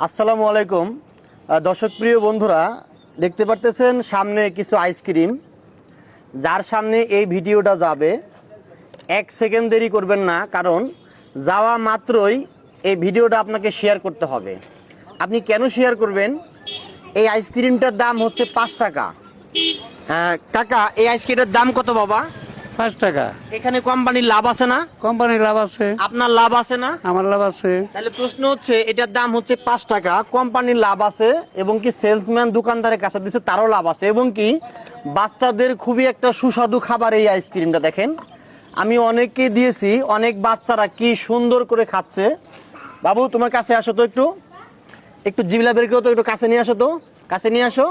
আসসালামু আলাইকুম দর্শক প্রিয় বন্ধুরা, দেখতে পারতেছেন সামনে কিছু আইসক্রিম। যার সামনে এই ভিডিওটা যাবে এক সেকেন্ড দেরি করবেন না, কারণ যাওয়া মাত্রই এই ভিডিওটা আপনাকে শেয়ার করতে হবে। আপনি কেন শেয়ার করবেন? এই আইসক্রিমটার দাম হচ্ছে 5 টাকা। কাকা, এই আইসক্রিমের দাম কত বাবা? 5 টাকা। এখানে কোম্পানির লাভ আছে না? কোম্পানির লাভ আছে, আপনার লাভ আছে না? আমার লাভ আছে। তাহলে প্রশ্ন হচ্ছে, এটার দাম হচ্ছে 5 টাকা, কোম্পানির লাভ আছে এবং কি সেলসম্যান দোকানদারের কাছে দিচ্ছে তারও লাভ আছে, এবং কি বাচ্চাদের খুবই একটা সুস্বাদু খাবার এই আইসক্রিমটা। দেখেন, আমি অনেককে দিয়েছি, অনেক বাচ্চারা কি সুন্দর করে খাচ্ছে। বাবু, তোমার কাছে আসো তো, একটু একটু জিবলা বের করো তো, একটু কাছে নিয়ে আসো তো, কাছে নিয়ে আসো।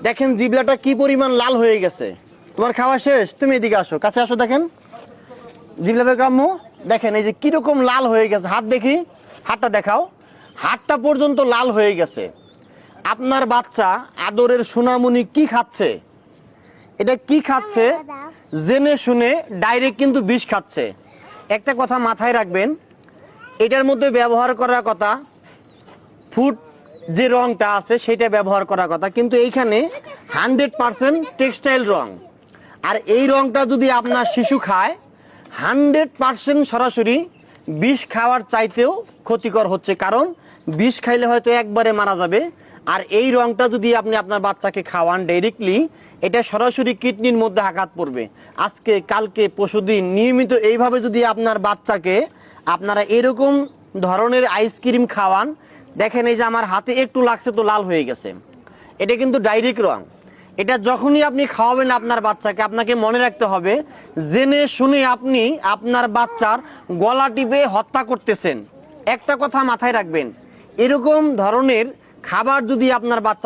দেখেন জিবলাটা কি পরিমাণ লাল হয়ে গেছে। তোমার খাওয়া শেষ, তুমি এদিকে আসো, কাছে আসো। দেখেন জিবলা বের করো আম্মু। দেখেন এই যে কিরকম লাল হয়ে গেছে, হাত দেখি, হাতটা দেখাও, হাতটা পর্যন্ত লাল হয়ে গেছে। আপনার বাচ্চা আদরের সোনামণি কি খাচ্ছে? এটা কি খাচ্ছে? জেনে শুনে ডাইরেক্ট কিন্তু বিষ খাচ্ছে। একটা কথা মাথায় রাখবেন, এটার মধ্যে ব্যবহার করার কথা ফুড যে রংটা আছে সেটা ব্যবহার করার কথা, কিন্তু এইখানে 100% টেক্সটাইল রং। আর এই রংটা যদি আপনার শিশু খায়, 100% সরাসরি বিষ খাওয়ার চাইতেও ক্ষতিকর হচ্ছে, কারণ বিষ খাইলে হয়তো একবারে মারা যাবে। আর এই রংটা যদি আপনি আপনার বাচ্চাকে খাওয়ান ডাইরেক্টলি, এটা সরাসরি কিডনির মধ্যে আঘাত পড়বে। আজকে কালকে পরশুদিন নিয়মিত এইভাবে যদি আপনার বাচ্চাকে আপনারা এরকম ধরনের আইসক্রিম খাওয়ান, দেখেন এই যে আমার হাতে একটু লাগছে তো লাল হয়ে গেছে, এটা কিন্তু ডাইরেক্ট রং। এটা যখনই আপনি খাওয়াবেন আপনার বাচ্চাকে, আপনাকে মনে রাখতে হবে জেনে শুনে আপনি আপনার বাচ্চার গলা টিপে হত্যা করতেছেন। একটা কথা মাথায় রাখবেন, এরকম ধরনের খাবার যদি আপনার বাচ্চা